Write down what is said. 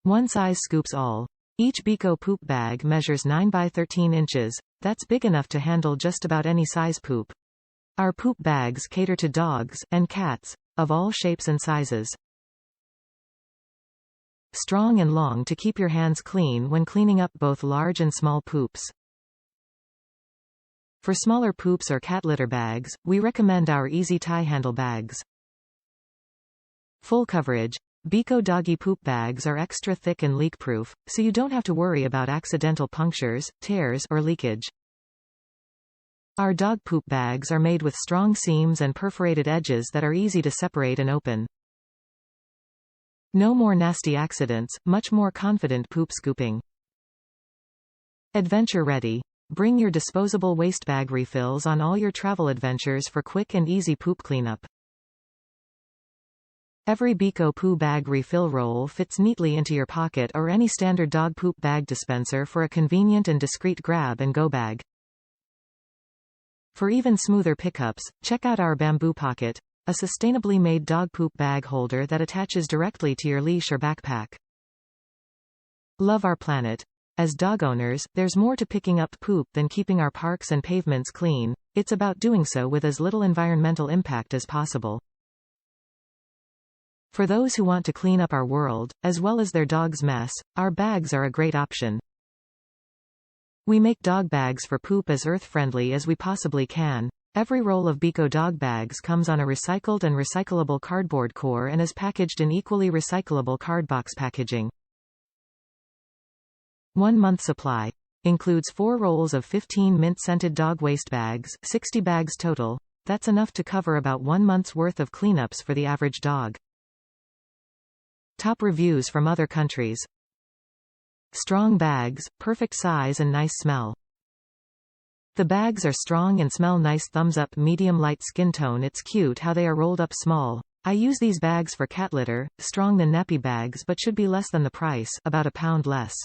One size scoops all. Each Beco Poop Bag measures 9 by 13 inches. That's big enough to handle just about any size poop. Our poop bags cater to dogs and cats of all shapes and sizes. Strong and long to keep your hands clean when cleaning up both large and small poops. For smaller poops or cat litter bags, we recommend our easy tie handle bags. Full coverage. Beco doggy poop bags are extra thick and leak-proof, so you don't have to worry about accidental punctures, tears, or leakage. Our dog poop bags are made with strong seams and perforated edges that are easy to separate and open. No more nasty accidents, much more confident poop scooping. Adventure ready. Bring your disposable waste bag refills on all your travel adventures for quick and easy poop cleanup. Every Beco Poo Bag refill roll fits neatly into your pocket or any standard dog poop bag dispenser for a convenient and discreet grab-and-go bag. For even smoother pickups, check out our Bamboo Pocket, a sustainably made dog poop bag holder that attaches directly to your leash or backpack. Love our planet. As dog owners, there's more to picking up poop than keeping our parks and pavements clean. It's about doing so with as little environmental impact as possible. For those who want to clean up our world, as well as their dog's mess, our bags are a great option. We make dog bags for poop as earth-friendly as we possibly can. Every roll of Beco dog bags comes on a recycled and recyclable cardboard core and is packaged in equally recyclable cardbox packaging. 1 month supply. Includes 4 rolls of 15 mint-scented dog waste bags, 60 bags total. That's enough to cover about 1 month's worth of cleanups for the average dog. Top reviews from other countries. Strong bags, perfect size and nice smell. The bags are strong and smell nice. Thumbs up. Medium light skin tone. It's cute how they are rolled up small. I use these bags for cat litter, strong than nappy bags but should be less than the price, about £1 less.